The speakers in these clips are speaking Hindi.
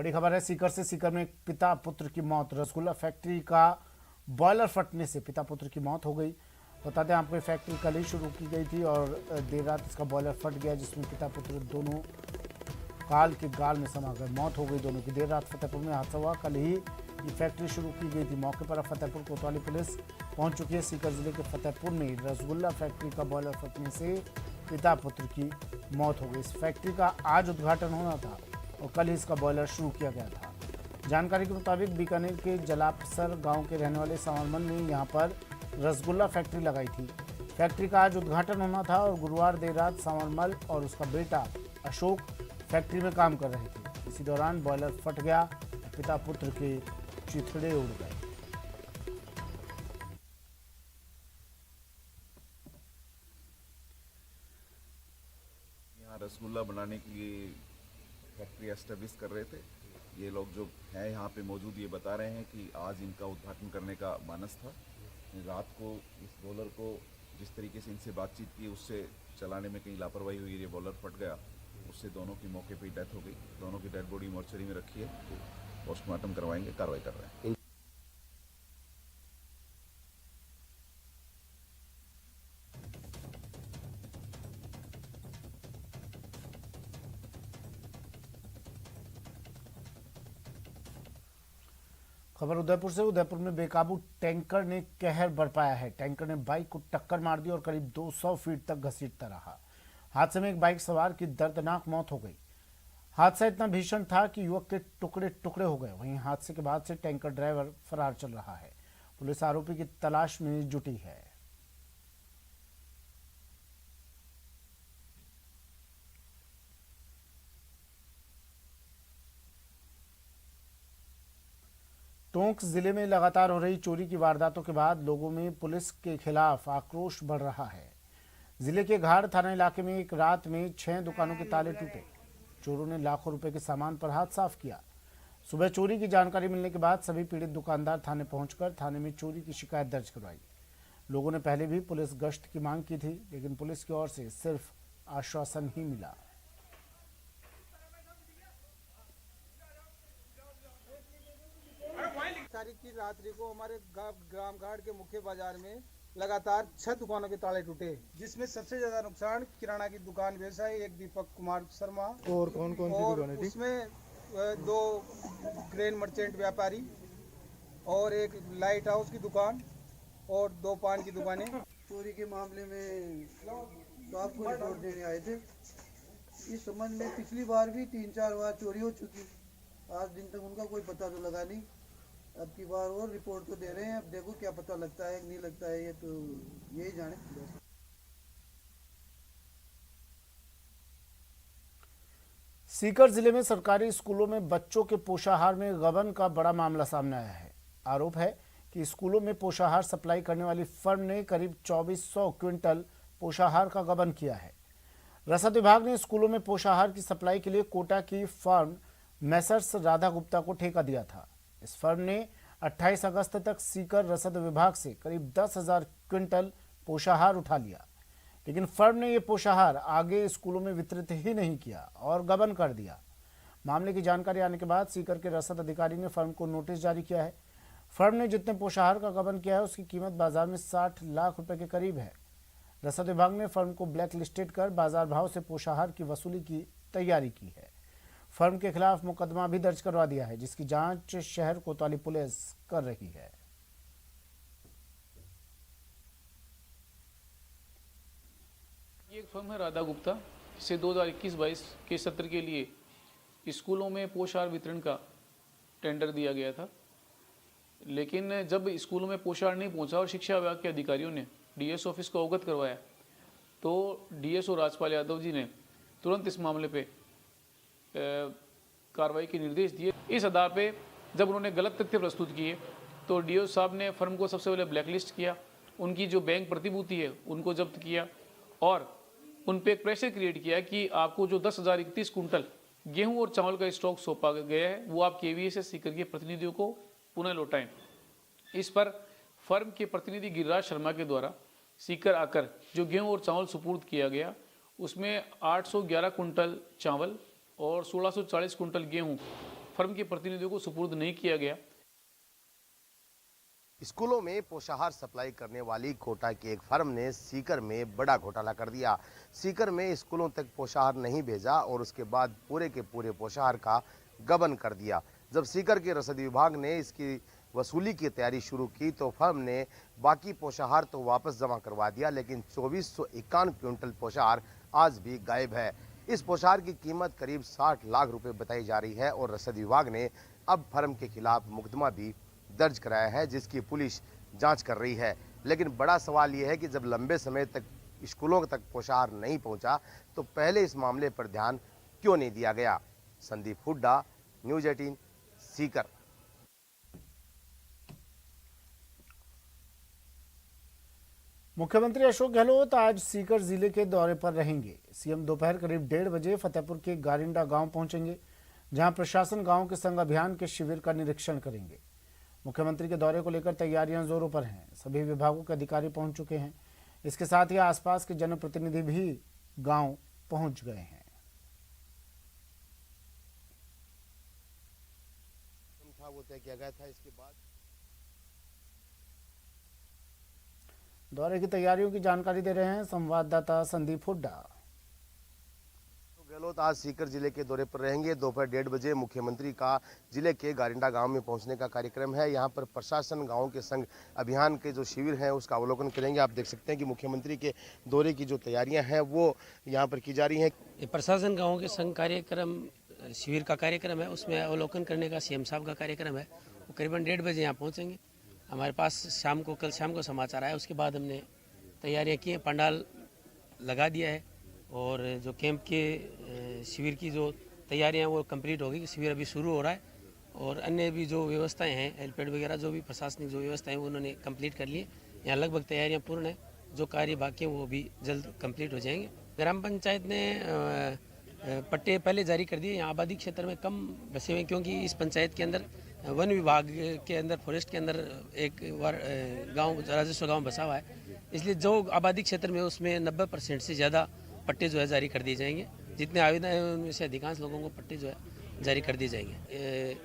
बड़ी खबर है सीकर से। सीकर में पिता पुत्र की मौत। रसगुल्ला फैक्ट्री का बॉयलर फटने से पिता पुत्र की मौत हो गई। बता दें आपको, फैक्ट्री कल ही शुरू की गई थी और देर रात इसका बॉयलर फट गया, जिसमें पिता पुत्र दोनों काल के गाल में समा गए। मौत हो गई दोनों की। देर रात फतेहपुर में हादसा हुआ। कल ही ये फैक्ट्री शुरू की गई थी। मौके पर फतेहपुर कोतवाली पुलिस पहुंच चुकी है। सीकर जिले के फतेहपुर में रसगुल्ला फैक्ट्री का बॉयलर फटने से पिता पुत्र की मौत हो गई। इस फैक्ट्री का आज उद्घाटन होना था और कल ही इसका बॉयलर शुरू किया गया था। जानकारी के मुताबिक बीकानेर के जलापसर गांव के रहने वाले सांवरमल ने यहां पर रसगुल्ला फैक्ट्री लगाई थी। फैक्ट्री का आज उद्घाटन होना था और गुरुवार देर रात सांवरमल और उसका बेटा अशोक फैक्ट्री में काम कर रहे थे। इसी दौरान बॉयलर फट गया और पिता पुत्र के चिथड़े उड़ गए। यहाँ रसगुल्ला बनाने के लिए फैक्ट्री एस्टेब्लिश कर रहे थे। ये लोग जो हैं यहाँ पे मौजूद ये बता रहे हैं कि आज इनका उद्घाटन करने का मानस था। रात को इस बॉलर को जिस तरीके से इनसे बातचीत की उससे चलाने में कहीं लापरवाही हुई, ये बॉलर फट गया। उससे दोनों की मौके पे डेथ हो गई। दोनों की डेड बॉडी मोर्चरी में रखी है, पोस्टमार्टम करवाएंगे, कार्रवाई कर रहे हैं। खबर उदयपुर से। उदयपुर में बेकाबू टैंकर ने कहर बरपाया है। टैंकर ने बाइक को टक्कर मार दी और करीब 200 फीट तक घसीटता रहा। हादसे में एक बाइक सवार की दर्दनाक मौत हो गई। हादसा इतना भीषण था कि युवक के टुकड़े टुकड़े हो गए। वहीं हादसे के बाद से टैंकर ड्राइवर फरार चल रहा है। पुलिस आरोपी की तलाश में जुटी है। टोंक जिले में लगातार हो रही चोरी की वारदातों के बाद लोगों में पुलिस के खिलाफ आक्रोश बढ़ रहा है। जिले के घाड़ थाना इलाके में एक रात में 6 दुकानों के ताले टूटे। चोरों ने लाखों रुपए के सामान पर हाथ साफ किया। सुबह चोरी की जानकारी मिलने के बाद सभी पीड़ित दुकानदार थाने पहुंचकर थाने में चोरी की शिकायत दर्ज करवाई। लोगों ने पहले भी पुलिस गश्त की मांग की थी, लेकिन पुलिस की ओर से सिर्फ आश्वासन ही मिला। तारीख की रात्रि को हमारे ग्राम घाट के मुख्य बाजार में लगातार 6 दुकानों के ताले टूटे, जिसमें सबसे ज्यादा नुकसान किराना की दुकान व्यवसायी एक दीपक कुमार शर्मा और कौन कौन सी दुकानें थी? उसमें 2 ग्रेन मर्चेंट व्यापारी और एक लाइट हाउस की दुकान और 2 पान की दुकानें। चोरी के मामले में तो आपको रिपोर्ट देने आए थे। इस संबंध में पिछली बार भी 3-4 बार चोरी हो चुकी। आज दिन तक उनका कोई पता तो लगा नहीं। अब की बार और रिपोर्ट तो दे रहे हैं। अब देखो क्या पता लगता है नहीं लगता है, ये तो यही जाने। सीकर जिले में सरकारी स्कूलों में बच्चों के पोषाहार में गबन का बड़ा मामला सामने आया है। आरोप है कि स्कूलों में पोषाहार सप्लाई करने वाली फर्म ने करीब 2400 क्विंटल पोषाहार का गबन किया है। रसद विभाग ने स्कूलों में पोषाहार की सप्लाई के लिए कोटा की फर्म मैसर्स राधा गुप्ता को ठेका दिया था। इस फर्म ने 28 अगस्त तक सीकर रसद विभाग से करीब 10,000 क्विंटल पोषाहार उठा लिया, लेकिन फर्म ने यह पोषाहार आगे स्कूलों में वितरित ही नहीं किया और गबन कर दिया। मामले की जानकारी आने के बाद सीकर के रसद अधिकारी ने फर्म को नोटिस जारी किया है। फर्म ने जितने पोषाहार का गबन किया है उसकी कीमत बाजार में 60 लाख रुपए के करीब है। रसद विभाग ने फर्म को ब्लैक लिस्टेड कर बाजार भाव से पोषाहार की वसूली की तैयारी की है। फर्म के खिलाफ मुकदमा भी दर्ज करवा दिया है, जिसकी जांच शहर कोतवाली पुलिस कर रही है। ये एक फर्म है राधा गुप्ता, जिसे 2021-22 के सत्र के लिए स्कूलों में पोषाहार वितरण का टेंडर दिया गया था। लेकिन जब स्कूलों में पोषाहार नहीं पहुंचा और शिक्षा विभाग के अधिकारियों ने डीएस ऑफिस को अवगत करवाया, तो डीएसओ राजपाल यादव जी ने तुरंत इस मामले पे कार्रवाई के निर्देश दिए। इस आधार पे जब उन्होंने गलत तथ्य प्रस्तुत किए तो डीओ साहब ने फर्म को सबसे पहले ब्लैकलिस्ट किया, उनकी जो बैंक प्रतिभूति है उनको जब्त किया और उन पे एक प्रेशर क्रिएट किया कि आपको जो 10,031 कुंटल गेहूं और चावल का स्टॉक सौंपा गया है वो आप केवीएस सीकर के प्रतिनिधियों को पुनः लौटाएं। इस पर फर्म के प्रतिनिधि गिरिराज शर्मा के द्वारा सीकर आकर जो गेहूं और चावल सुपुर्द किया गया उसमें 811 कुंटल चावल और 1640 कुंटल गेहूं फर्म के प्रतिनिधियों को सुपुर्द नहीं किया गया। स्कूलों में पोषाहार सप्लाई करने वाली कोटा की एक फर्म ने सीकर में बड़ा घोटाला कर दिया। सीकर में स्कूलों तक पोषाहार नहीं भेजा और उसके बाद पूरे के पूरे पोषाहार का गबन कर दिया। जब सीकर के रसद विभाग ने इसकी वसूली की तैयारी शुरू की तो फर्म ने बाकी पोषाहार तो वापस जमा करवा दिया, लेकिन 2451 क्विंटल पोषाहार आज भी गायब है। इस पोषाहार की कीमत करीब 60 लाख रुपए बताई जा रही है और रसद विभाग ने अब फर्म के खिलाफ मुकदमा भी दर्ज कराया है, जिसकी पुलिस जांच कर रही है। लेकिन बड़ा सवाल यह है कि जब लंबे समय तक स्कूलों तक पोषाहार नहीं पहुंचा तो पहले इस मामले पर ध्यान क्यों नहीं दिया गया। संदीप हुड्डा, न्यूज़ 18, सीकर। मुख्यमंत्री अशोक गहलोत आज सीकर जिले के दौरे पर रहेंगे। सीएम दोपहर करीब 1:30 बजे फतेहपुर के गारिंडा गांव पहुंचेंगे, जहां प्रशासन गांव के संग अभियान के शिविर का निरीक्षण करेंगे। मुख्यमंत्री के दौरे को लेकर तैयारियां जोरों पर हैं। सभी विभागों के अधिकारी पहुंच चुके हैं। इसके साथ ही आसपास के जनप्रतिनिधि भी गांव पहुंच गए हैं। वो तय किया गया था। इसके बाद दौरे की तैयारियों की जानकारी दे रहे हैं संवाददाता संदीप हुड्डा। गहलोत आज सीकर जिले के दौरे पर रहेंगे। दोपहर 1:30 बजे मुख्यमंत्री का जिले के गारिंडा गांव में पहुंचने का कार्यक्रम है। यहां पर प्रशासन गांव के संग अभियान के जो शिविर हैं उसका अवलोकन करेंगे। आप देख सकते हैं कि मुख्यमंत्री के दौरे की जो तैयारियां हैं वो यहां पर की जा रही हैं। प्रशासन गाँव के संग कार्यक्रम शिविर का कार्यक्रम है, उसमें अवलोकन करने का सीएम साहब का कार्यक्रम है। वो करीबन 1:30 बजे यहाँ पहुँचेंगे। हमारे पास कल शाम को समाचार आया, उसके बाद हमने तैयारियां की हैं। पंडाल लगा दिया है और जो कैंप के शिविर की जो तैयारियां वो कंप्लीट हो गई। शिविर अभी शुरू हो रहा है और अन्य भी जो व्यवस्थाएं हैं, हेलपैड वगैरह जो भी प्रशासनिक जो व्यवस्थाएं हैं उन्होंने कंप्लीट कर ली। यहाँ लगभग तैयारियां पूर्ण है। जो कार्य बाकी हैं वो भी जल्द कंप्लीट हो जाएंगे। ग्राम पंचायत ने पट्टे पहले जारी कर दिए। यहाँ आबादी क्षेत्र में कम बसे हुए, क्योंकि इस पंचायत के अंदर वन विभाग के अंदर फॉरेस्ट के अंदर एक गांव राजस्व गांव बसा हुआ है। इसलिए जो आबादी क्षेत्र में उसमें 90% से ज़्यादा पट्टे जो है जारी कर दिए जाएंगे। जितने आवेदन हैं उनमें से अधिकांश लोगों को पट्टे जो है जारी कर दिए जाएंगे।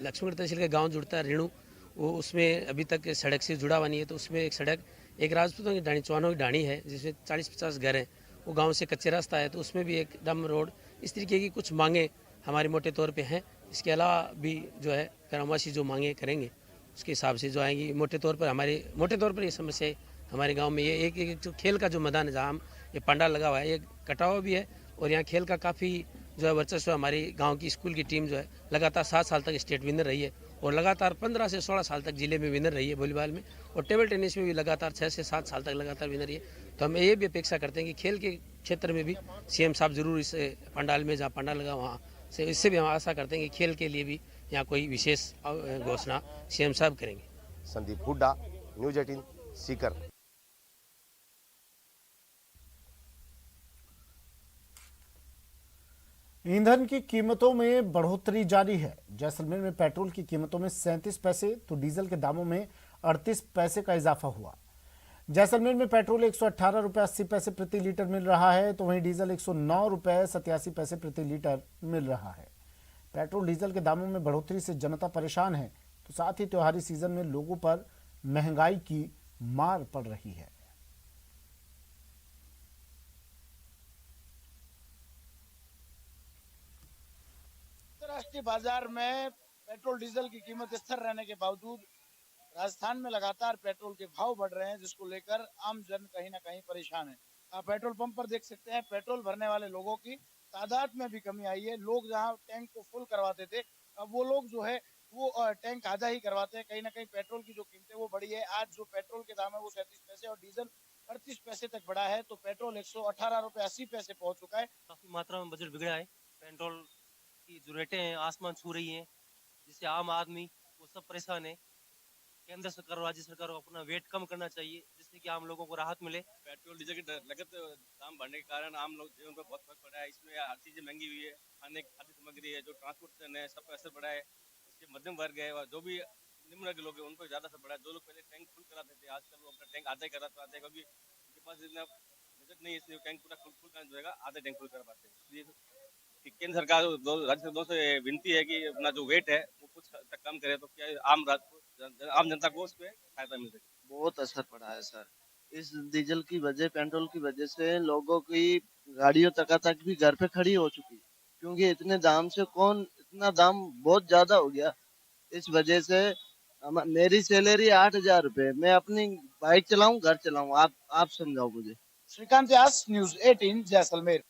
लक्ष्मणगढ़ तहसील का गाँव जुड़ता है रेणु, वो उसमें अभी तक सड़क से जुड़ा हुआ नहीं है। तो उसमें एक सड़क, एक राजपूतों की ढाणी, चौहानों की ढाणी है जिसमें 40-50 घर हैं। वो गाँव से कच्चे रास्ता है, तो उसमें भी एक डम रोड, इस तरीके की कुछ मांगे हमारे मोटे तौर पे हैं। इसके अलावा भी जो है ग्रामवासी जो मांगे करेंगे उसके हिसाब से जो आएंगी। मोटे तौर पर ये समस्या हमारे गांव में ये एक जो खेल का जो मैदान है, जहाँ ये पंडाल लगा हुआ है, ये कटा हुआ भी है और यहाँ खेल का काफ़ी जो है वर्चस्व। हमारी गांव की स्कूल की टीम जो है लगातार 7 साल तक स्टेट विनर रही है और लगातार 15 से 16 साल तक जिले में विनर रही है वॉलीबॉल में, और टेबल टेनिस में भी लगातार 6 से 7 साल तक लगातार विनर रही है। तो हम ये भी अपेक्षा करते हैं कि खेल के क्षेत्र में भी सीएम साहब जरूर इस पंडाल में, जहाँ पंडाल लगा वहाँ से, इससे भी हम आशा करते हैं कि खेल के लिए भी यहाँ कोई विशेष घोषणा सीएम साहब करेंगे। संदीप हुड्डा, न्यूज़ 18, सीकर। ईंधन की कीमतों में बढ़ोतरी जारी है। जैसलमेर में पेट्रोल की कीमतों में 37 पैसे तो डीजल के दामों में 38 पैसे का इजाफा हुआ। जैसलमेर में पेट्रोल 118 रुपये 80 पैसे प्रति लीटर मिल रहा है, तो वहीं डीजल 109 रुपये 87 पैसे प्रति लीटर मिल रहा है। पेट्रोल डीजल के दामों में बढ़ोतरी से जनता परेशान है, तो साथ ही त्योहारी सीजन में लोगों पर महंगाई की मार पड़ रही है। अंतर्राष्ट्रीय बाजार में पेट्रोल डीजल की कीमत स्थिर रहने के बावजूद राजस्थान में लगातार पेट्रोल के भाव बढ़ रहे हैं, जिसको लेकर आम जन कहीं ना कहीं परेशान है। आप पेट्रोल पंप पर देख सकते हैं, पेट्रोल भरने वाले लोगों की तादाद में भी कमी आई है। लोग जहां टैंक को फुल करवाते थे, अब वो लोग जो है वो टैंक आधा ही करवाते हैं। कहीं ना कहीं पेट्रोल की जो कीमतें वो बढ़ी है। आज जो पेट्रोल के दाम है वो 37 पैसे और डीजल 38 पैसे तक बढ़ा है। तो पेट्रोल 118 रुपये 80 पैसे पहुंच चुका है। काफी मात्रा में बजट बिगड़ा है। पेट्रोल की जो रेटें हैं आसमान छू रही हैं, जिससे आम आदमी वो सब परेशान है। केंद्र सरकार और राज्य सरकार को अपना वेट कम करना चाहिए, जिससे कि आम लोगों को राहत मिले। पेट्रोल डीजल की लगत दाम बढ़ने के कारण आम लोग जीवन पर बहुत फर्क पड़ा है। इसमें हर चीजें महंगी हुई है, खाद्य सामग्री है, जो ट्रांसपोर्टेशन है, सब पर असर पड़ा है। इसके मध्यम वर्ग है और जो भी निम्न वर्ग लोग हैं उन पर ज्यादा असर पड़ा है। जो लोग पहले टैंक फुल कराते थे, आजकल वो अपना टैंक आधा ही कराते हैं, क्योंकि उनके पास इतना बजट नहीं है, इसलिए टैंक पूरा फुल करना जो है आधा टैंक फुल करा पाते हैं। केंद्र सरकार राज्य सरकारों से विनती है कि अपना जो वेट है वो कुछ हद तक कम करे तो क्या आम जनता को उस पर फायदा मिल सके। बहुत असर पड़ा है सर। इस डीजल की वजह, पेट्रोल की वजह से लोगों की गाड़ियों तक भी घर पे खड़ी हो चुकी, क्योंकि इतने दाम से इतना दाम बहुत ज्यादा हो गया। इस वजह से मेरी सैलरी 8,000 रुपए, मैं अपनी बाइक चलाऊं, घर चलाऊं, आप समझाओ मुझे। श्रीकांत व्यास, न्यूज 18 जैसलमेर।